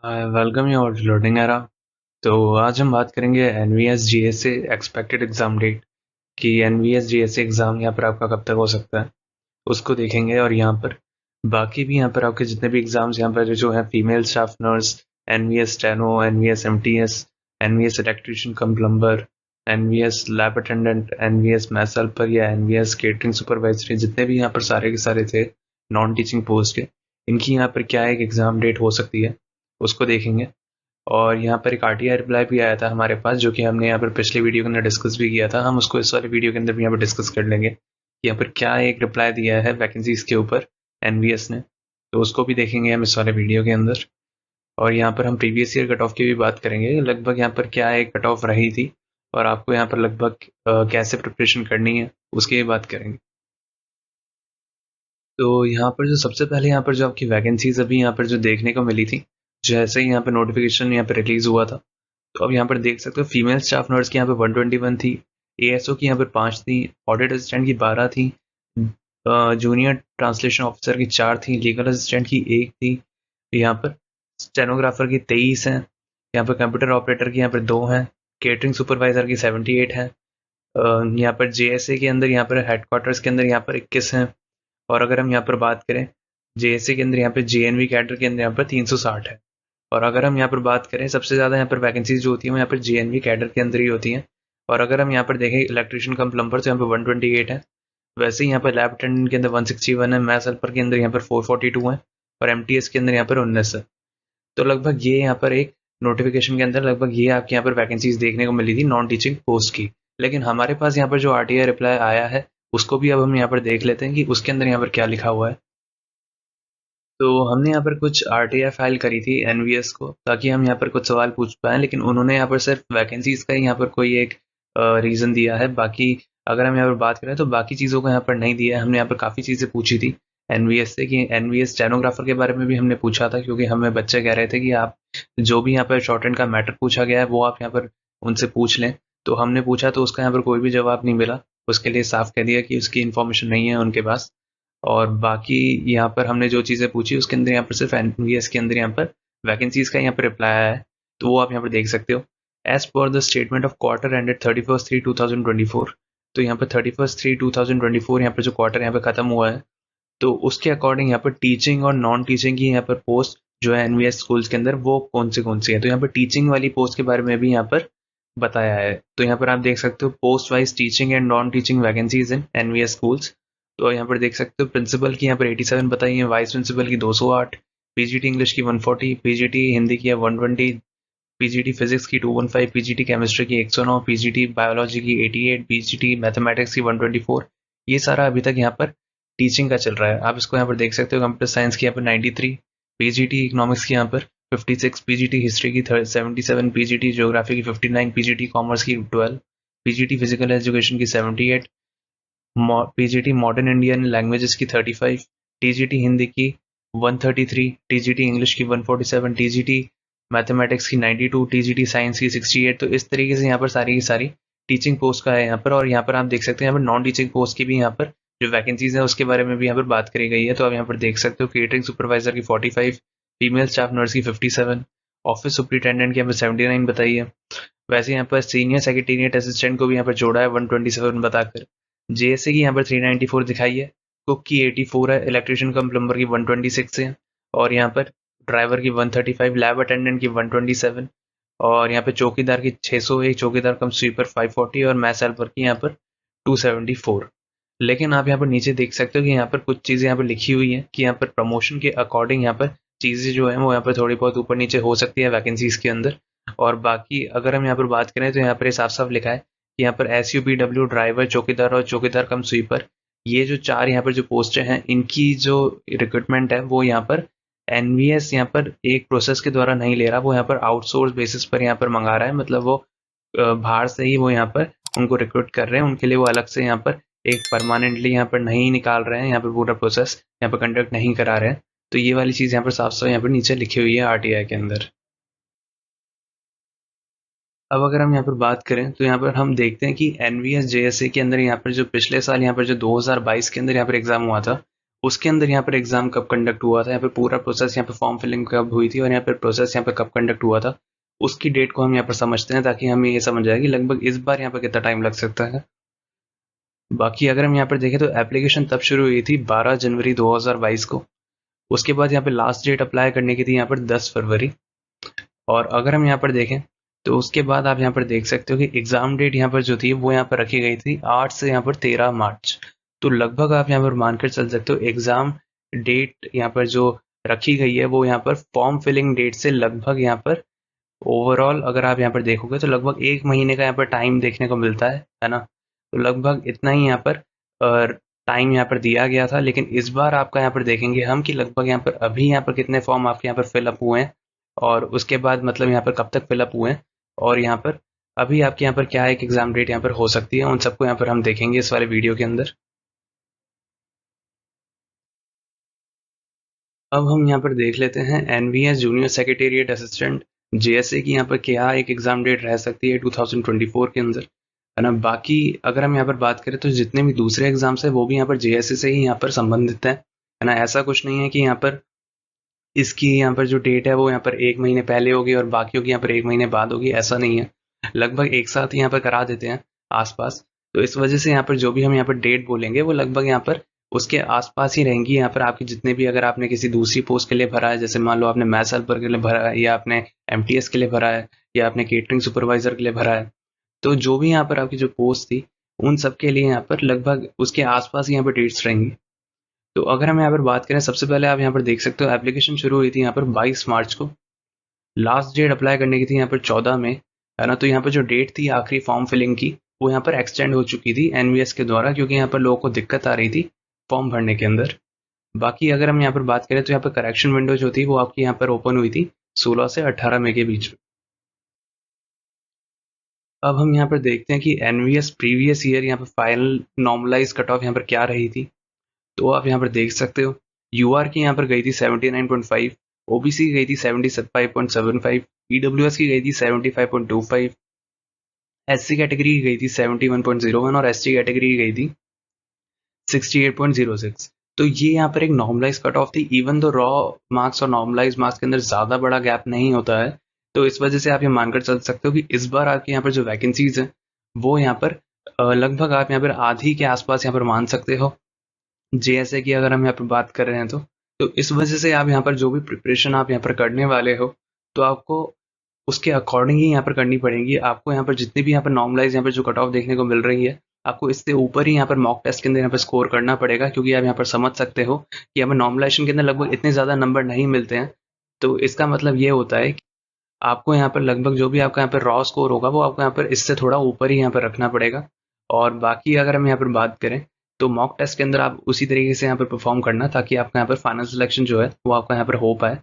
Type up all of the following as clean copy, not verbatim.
Welcome you और loading era. तो आज हम बात करेंगे NVS GSA expected exam date कि एनवीएस जीएसए एग्ज़ाम यहाँ पर आपका कब तक हो सकता है, उसको देखेंगे। और यहाँ पर बाकी भी यहाँ पर आपके जितने भी एग्ज़ाम्स यहाँ पर जो हैं, female staff nurse, NVS steno, NVS MTS, NVS electrician cum plumber, NVS lab attendant, NVS maths helper या एनवीएस केटरिंग सुपरवाइजरी, जितने भी यहाँ पर सारे के सारे थे नॉन टीचिंग पोस्ट के, इनकी यहाँ पर क्या एक एग्ज़ाम डेट हो सकती है, उसको देखेंगे। और यहाँ पर एक आरटीआई रिप्लाई भी आया था हमारे पास, जो कि हमने यहाँ पर पिछले वीडियो के अंदर डिस्कस भी किया था। हम उसको इस वाले वीडियो के अंदर भी यहाँ पर डिस्कस कर लेंगे। यहाँ पर क्या एक रिप्लाई दिया है वैकेंसीज के ऊपर एनवीएस ने, तो उसको भी देखेंगे हम इस वाले वीडियो के अंदर। और यहाँ पर हम प्रीवियस ईयर कट ऑफ की भी बात करेंगे, लगभग यहाँ पर क्या एक कट ऑफ रही थी और आपको यहाँ पर लगभग कैसे प्रिपरेशन करनी है उसकी भी बात करेंगे। तो यहाँ पर जो सबसे पहले यहाँ पर जो आपकी वैकेंसीज अभी यहाँ पर जो देखने को मिली थी, जैसे ही यहाँ पर नोटिफिकेशन यहाँ पर रिलीज हुआ था, तो अब यहाँ पर देख सकते हो फीमेल स्टाफ नर्स की यहाँ पे 121 थी, एएसओ की यहाँ पर 5 थी, ऑडिट असिस्टेंट की 12 थी, जूनियर ट्रांसलेशन ऑफिसर की 4 थी, लीगल असिस्टेंट की 1 थी, यहाँ पर स्टेनोग्राफर की 23 हैं, यहाँ पर कंप्यूटर ऑपरेटर की यहाँ पर 2 हैं, केटरिंग सुपरवाइजर की 78 है, यहाँ पर जेएसए के अंदर यहाँ पर हेडक्वार्टर्स के अंदर यहाँ पर 21 हैं। और अगर हम यहाँ पर बात करें जेएसए के अंदर यहाँ पर जेएनवी कैडर के अंदर यहाँ पर 360 है। और अगर हम यहाँ पर बात करें सबसे ज़्यादा यहाँ पर वैकेंसीज जो होती है वो यहाँ पर जेएनवी कैडर के अंदर ही होती हैं। और अगर हम यहाँ पर देखें इलेक्ट्रिशियन कम प्लम्बर तो यहाँ पर 128 है, वैसे ही यहाँ पर लैब अटेंडेंट के अंदर 161 है, मैथ्स हेल्पर के अंदर यहाँ पर 442 है और एमटीएस के अंदर यहाँ पर 19 है। तो लगभग ये यहाँ पर एक नोटिफिकेशन के अंदर लगभग ये आपके यहाँ पर वैकेंसीज देखने को मिली थी नॉन टीचिंग पोस्ट की। लेकिन हमारे पास यहाँ पर जो आरटीआई रिप्लाई आया है उसको भी अब हम यहाँ पर देख लेते हैं कि उसके अंदर यहाँ पर क्या लिखा हुआ है। तो हमने यहाँ पर कुछ आरटीआई फाइल करी थी एनवीएस को, ताकि हम यहाँ पर कुछ सवाल पूछ पाएँ, लेकिन उन्होंने यहाँ पर सिर्फ वैकेंसीज का ही यहाँ पर कोई एक रीज़न दिया है। बाकी अगर हम यहाँ पर बात करें तो बाकी चीज़ों को यहाँ पर नहीं दिया है। हमने यहाँ पर काफ़ी चीज़ें पूछी थी एनवीएस से कि एनवीएस स्टेनोग्राफर के बारे में भी हमने पूछा था, क्योंकि हमें बच्चे कह रहे थे कि आप जो भी यहाँ पर शॉर्ट हैंड का मैटर पूछा गया है वो आप यहाँ पर उनसे पूछ लें। तो हमने पूछा तो उसका यहाँ पर कोई भी जवाब नहीं मिला, उसके लिए साफ कह दिया कि उसकी इन्फॉर्मेशन नहीं है उनके पास। और बाकी यहाँ पर हमने जो चीज़ें पूछी उसके अंदर यहाँ पर सिर्फ एनवीएस के अंदर यहाँ पर वैकेंसीज का यहाँ पर रिप्लाई आया है, तो वो आप यहाँ पर देख सकते हो। As per the statement of quarter ended 31/3/2024, तो यहाँ पर 31/3/2024 यहाँ पर जो क्वार्टर यहाँ पर खत्म हुआ है, तो उसके अकॉर्डिंग यहाँ पर टीचिंग और नॉन टीचिंग की यहाँ पर पोस्ट जो है एनवीएस स्कूल्स के अंदर वो कौन सी है। तो यहाँ पर टीचिंग वाली पोस्ट के बारे में भी यहाँ पर बताया है। तो यहाँ पर आप देख सकते हो post wise teaching and non teaching vacancies in NVS schools. तो यहाँ पर देख सकते हो प्रिंसिपल की यहाँ पर 87 बताई है, वाइस प्रिंसिपल की 208, पीजीटी इंग्लिश की 140, पीजीटी हिंदी की 120, पीजीटी फिजिक्स की 215, पीजीटी केमिस्ट्री की 109, पीजीटी बायोलॉजी की 88, पीजीटी मैथमेटिक्स की 124। ये सारा अभी तक यहाँ पर टीचिंग का चल रहा है। आप इसको यहाँ पर देख सकते हो। कंप्यूटर साइंस की यहाँ पर 93, पीजीटी इकोनॉमिक्स की यहाँ पर 56, पीजीटी हिस्ट्री की 77, पीजीटी ज्योग्राफी की 59, पीजीटी कॉमर्स की 12, पीजीटी फिजिकल एजुकेशन की 78, पीजीटी मॉडर्न इंडियन लैंग्वेजेस की 35, टीजीटी हिंदी की 133, टीजीटी इंग्लिश की 147, टीजीटी मैथमेटिक्स की 92, टीजीटी साइंस की 68। तो इस तरीके से यहाँ पर सारी की सारी टीचिंग पोस्ट का है यहाँ पर। और यहाँ पर आप देख सकते हैं यहाँ पर नॉन टीचिंग पोस्ट की भी यहाँ पर जो वैकेंसीज है उसके बारे में भी यहाँ पर बात करी गई है। तो आप यहाँ पर देख सकते हो केटरिंग सुपरवाइजर की 45, फीमेल स्टाफ नर्स की 57, ऑफिस सुपरिटेंडेंट की यहाँ पर 79 बताई है। वैसे यहाँ पर सीनियर सेक्रेटेरिएट असिस्टेंट को भी यहाँ पर जोड़ा है 127 बताकर। जेएसए की यहाँ पर 394 दिखाई है, कुक की 84 है, इलेक्ट्रिशियन कम प्लम्बर की 126 है, और यहाँ पर ड्राइवर की 135, लैब अटेंडेंट की 127, और यहाँ पे चौकीदार की 601, चौकीदार कम स्वीपर 540 और मैथ्स हेल्पर की यहाँ पर 274। लेकिन आप यहाँ पर नीचे देख सकते हो कि यहाँ पर कुछ चीज़ें यहाँ पर लिखी हुई हैं कि यहाँ पर प्रमोशन के अकॉर्डिंग यहाँ पर चीज़ें जो है वो यहाँ पर थोड़ी बहुत ऊपर नीचे हो सकती है वैकेंसीज के अंदर। और बाकी अगर हम यहाँ पर बात करें तो यहाँ पर साफ साफ लिखा है कि यहाँ पर SUPW ड्राइवर, चौकीदार और चौकीदार कम स्वीपर, ये जो 4 यहाँ पर जो पोस्टें हैं इनकी जो रिक्रूटमेंट है वो यहाँ पर एनवीएस यहाँ पर एक प्रोसेस के द्वारा नहीं ले रहा, वो यहाँ पर आउटसोर्स बेसिस पर यहाँ पर मंगा रहा है। मतलब वो बाहर से ही वो यहाँ पर उनको रिक्रूट कर रहे हैं, उनके लिए वो अलग से यहाँ पर एक परमानेंटली यहाँ पर नहीं निकाल रहे हैं, यहाँ पर पूरा प्रोसेस यहाँ पर कंडक्ट नहीं करा रहे हैं। तो ये वाली चीज़ यहाँ पर साफ साफ यहाँ पर नीचे लिखी हुई है आरटीआई के अंदर। अब अगर हम यहाँ पर बात करें तो यहाँ पर हम देखते हैं कि एनवीएस जेएसए के अंदर यहाँ पर जो पिछले साल यहाँ पर जो 2022 के अंदर यहाँ पर एग्जाम हुआ था उसके अंदर यहाँ पर एग्जाम कब कंडक्ट हुआ था, यहाँ पर पूरा प्रोसेस, यहाँ पर फॉर्म फिलिंग कब हुई थी और यहाँ पर प्रोसेस यहाँ पर कब कंडक्ट हुआ था, उसकी डेट को हम यहाँ पर समझते हैं ताकि हमें ये समझ आए कि लगभग इस बार यहाँ पर कितना टाइम लग सकता है। बाकी अगर हम यहाँ पर देखें तो एप्लीकेशन तब शुरू हुई थी 12 जनवरी 2022 को। उसके बाद यहाँ पे लास्ट डेट अप्लाई करने की थी यहाँ पर 10 फरवरी। और अगर हम यहाँ पर देखें तो उसके बाद आप यहाँ पर देख सकते हो कि एग्जाम डेट यहाँ पर जो थी वो यहाँ पर रखी गई थी 8 से यहाँ पर 13 मार्च। तो लगभग आप यहाँ पर मानकर चल सकते हो एग्जाम डेट यहाँ पर जो रखी गई है वो यहाँ पर फॉर्म फिलिंग डेट से लगभग यहाँ पर ओवरऑल अगर आप यहाँ पर देखोगे तो लगभग 1 महीने का यहाँ पर टाइम देखने को मिलता है ना। तो लगभग इतना ही यहाँ पर टाइम यहाँ पर दिया गया था। लेकिन इस बार आपका यहाँ पर देखेंगे हम कि लगभग यहाँ पर अभी यहाँ पर कितने फॉर्म आपके यहाँ पर फिलअप हुए हैं और उसके बाद मतलब यहाँ पर कब तक फिलअप हुए हैं और यहाँ पर अभी आपके यहाँ पर क्या एक एग्जाम डेट यहाँ पर हो सकती है, उन सबको यहाँ पर हम देखेंगे इस वाले वीडियो के अंदर। अब हम यहाँ पर देख लेते हैं NVS junior secretariat assistant JSA की यहाँ पर क्या एक एग्जाम डेट रह सकती है 2024 के अंदर, है ना। बाकी अगर हम यहाँ पर बात करें तो जितने भी दूसरे एग्जाम्स है वो भी यहाँ पर जेएसए से ही यहाँ पर संबंधित है ना। ऐसा कुछ नहीं है कि यहाँ पर इसकी यहाँ पर जो डेट है वो यहाँ पर 1 महीने पहले होगी और बाकियों की यहाँ पर 1 महीने बाद होगी, ऐसा नहीं है। लगभग एक साथ ही यहाँ पर करा देते हैं आसपास। तो इस वजह से यहाँ पर जो भी हम यहाँ पर डेट बोलेंगे वो लगभग यहाँ पर उसके आसपास ही रहेंगी। यहाँ पर आपकी जितने भी अगर आपने किसी दूसरी पोस्ट के लिए भरा है, जैसे मान लो आपने मैथ्स हेल्पर के लिए भरा है या आपने एमटीएस के लिए भरा है या आपने केटरिंग सुपरवाइजर के लिए भरा है, तो जो भी यहाँ पर आपकी जो पोस्ट थी उन सब के लिए यहाँ पर लगभग उसके आसपास ही यहाँ पर डेट्स रहेंगी। तो अगर हम यहाँ पर बात करें, सबसे पहले आप यहाँ पर देख सकते हो एप्लीकेशन शुरू हुई थी यहाँ पर 22 मार्च को। लास्ट डेट अप्लाई करने की थी यहाँ पर 14 में, है ना। तो यहाँ पर जो डेट थी आखिरी फॉर्म फिलिंग की वो यहाँ पर एक्सटेंड हो चुकी थी एनवीएस के द्वारा, क्योंकि यहाँ पर लोगों को दिक्कत आ रही थी फॉर्म भरने के अंदर। बाकी अगर हम यहाँ पर बात करें तो यहाँ पर करेक्शन विंडो जो थी वो आपकी यहाँ पर ओपन हुई थी 16 से 18 मई के बीच में। अब हम यहाँ पर देखते हैं कि एनवीएस प्रीवियस ईयर यहाँ पर फाइनल नॉर्मलाइज कट ऑफ यहाँ पर क्या रही थी। तो आप यहाँ पर देख सकते हो यूआर की यहाँ पर गई थी 79.5, ओबीसी की गई थी 75.75, ईडब्ल्यूएस की गई थी 75.25, एससी कैटेगरी की गई थी 71.01 और एसटी कैटेगरी की गई थी 68.06। तो ये यहाँ पर एक नॉर्मलाइज कट ऑफ थी। इवन दो रॉ मार्क्स और नॉर्मलाइज मार्क्स के अंदर ज़्यादा बड़ा गैप नहीं होता है, तो इस वजह से आप ये मानकर चल सकते हो कि इस बार आपके यहाँ पर जो वैकेंसीज है वो यहाँ पर लगभग आप यहाँ पर आधी के आसपास यहाँ पर मान सकते हो जेएसए की अगर हम यहाँ पर बात कर रहे हैं तो इस वजह से आप यहाँ पर जो भी प्रिपरेशन आप यहाँ पर करने वाले हो तो आपको उसके अकॉर्डिंग ही यहाँ पर करनी पड़ेगी। आपको यहाँ पर जितनी भी यहाँ पर नॉर्मलाइज यहाँ पर जो कट ऑफ देखने को मिल रही है, आपको इससे ऊपर ही यहाँ पर मॉक टेस्ट के अंदर यहाँ पर स्कोर करना पड़ेगा, क्योंकि आप यहाँ पर समझ सकते हो कि यहाँ पर नॉर्मलाइजेशन के अंदर लगभग इतने ज़्यादा नंबर नहीं मिलते हैं। तो इसका मतलब ये होता है कि आपको यहाँ पर लगभग जो भी आपका यहाँ पर रॉ स्कोर होगा वो आपको यहाँ पर इससे थोड़ा ऊपर ही यहाँ पर रखना पड़ेगा। और बाकी अगर हम यहाँ पर बात करें तो मॉक टेस्ट के अंदर आप उसी तरीके से यहाँ पर परफॉर्म करना ताकि आपका यहाँ पर फाइनल सिलेक्शन जो है वो आपका यहाँ पर हो पाए।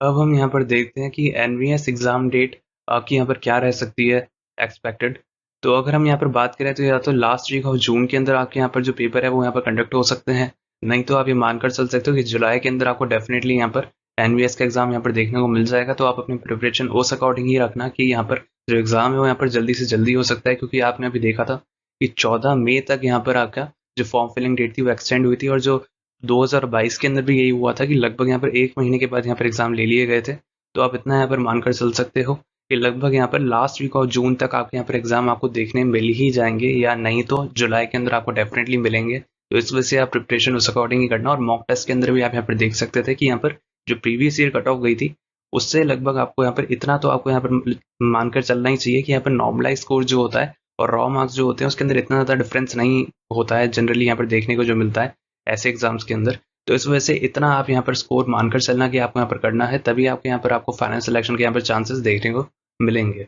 अब हम यहाँ पर देखते हैं कि एनवीएस एग्जाम डेट आपकी यहाँ पर क्या रह सकती है एक्सपेक्टेड। तो अगर हम यहाँ पर बात करें तो या तो लास्ट वीक ऑफ जून के अंदर आपके यहाँ पर जो पेपर है वो यहाँ पर कंडक्ट हो सकते हैं, नहीं तो आप ये मानकर चल सकते हो कि जुलाई के अंदर आपको डेफिनेटली यहाँ पर एनवीएस का एग्जाम यहाँ पर देखने को मिल जाएगा। तो आप अपनी प्रिपरेशन उस अकॉर्डिंग ही रखना कि यहाँ पर जो एग्जाम है वो यहाँ पर जल्दी से जल्दी हो सकता है, क्योंकि आपने अभी देखा था कि 14 मई तक यहाँ पर आपका जो फॉर्म फिलिंग डेट थी वो एक्सटेंड हुई थी और जो 2022 के अंदर भी यही हुआ था कि लगभग यहाँ पर 1 महीने के बाद यहाँ पर एग्जाम ले लिए गए थे। तो आप इतना यहाँ पर मानकर चल सकते हो कि लगभग यहाँ पर लास्ट वीक ऑफ जून तक आपके यहाँ पर एग्जाम आपको देखने मिल ही जाएंगे, या नहीं तो जुलाई के अंदर आपको डेफिनेटली मिलेंगे। तो इस वजह से आप प्रिपरेशन उस अकॉर्डिंग ही करना। और मॉक टेस्ट के अंदर भी आप यहाँ पर देख सकते थे कि यहाँ पर जो प्रीवियस ईयर कट ऑफ गई थी उससे लगभग आपको यहाँ पर इतना तो आपको यहाँ पर मानकर चलना ही चाहिए कि यहाँ पर नॉर्मलाइज स्कोर जो होता है और रॉ मार्क्स जो होते हैं उसके अंदर इतना ज़्यादा डिफरेंस नहीं होता है जनरली यहाँ पर देखने को जो मिलता है ऐसे एग्जाम्स के अंदर। तो इस वजह से इतना आप यहाँ पर स्कोर मानकर चलना कि आपको यहाँ पर करना है, तभी आपके यहाँ पर आपको फाइनल सिलेक्शन के यहाँ पर चांसेस देखने को मिलेंगे।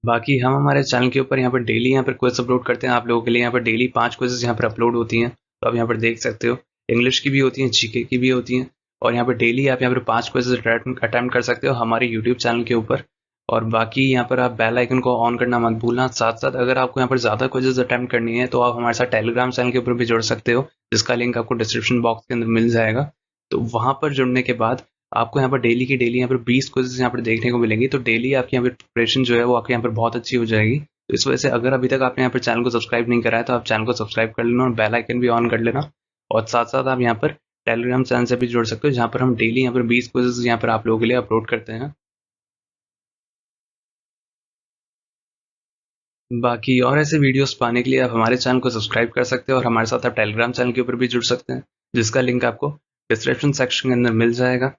बाकी हम हमारे चैनल के ऊपर यहाँ पर डेली यहाँ पर क्विज अपलोड करते हैं आप लोगों के लिए। यहाँ पर डेली 5 क्विजेस यहाँ पर अपलोड होती हैं, तो आप यहाँ पर देख सकते हो। इंग्लिश की भी होती हैं, जीके की भी होती हैं, और यहाँ पर डेली आप यहाँ पर 5 क्विजेस अटैम्प्ट कर सकते हो हमारे यूट्यूब चैनल के ऊपर। और बाकी यहाँ पर आप बेल आइकन को ऑन करना मत भूलना। साथ साथ अगर आपको यहाँ पर ज़्यादा क्विजेस अटैम्प्ट करनी है तो आप हमारे साथ टेलीग्राम चैनल के ऊपर भी जुड़ सकते हो, जिसका लिंक आपको डिस्क्रिप्शन बॉक्स के अंदर मिल जाएगा। तो वहाँ पर जुड़ने के बाद आपको यहाँ पर डेली की डेली यहाँ पर 20 क्विज़ यहाँ पर देखने को मिलेंगी। तो डेली आपकी यहाँ पर प्रिपरेशन जो है वो आपके यहाँ पर बहुत अच्छी हो जाएगी। तो इस वजह से अगर अभी तक आपने यहाँ पर चैनल को सब्सक्राइब नहीं करा है तो आप चैनल को सब्सक्राइब कर लेना और बेल आइकन भी ऑन कर लेना। और साथ साथ आप यहाँ पर टेलीग्राम चैनल से भी जुड़ सकते हो, जहाँ पर हम डेली यहाँ पर 20 क्विज़ेस यहाँ पर आप लोगों के लिए अपलोड करते हैं। बाकी और ऐसे वीडियोस पाने के लिए आप हमारे चैनल को सब्सक्राइब कर सकते हो और हमारे साथ आप टेलीग्राम चैनल के ऊपर भी जुड़ सकते हैं, जिसका लिंक आपको डिस्क्रिप्शन सेक्शन के अंदर मिल जाएगा।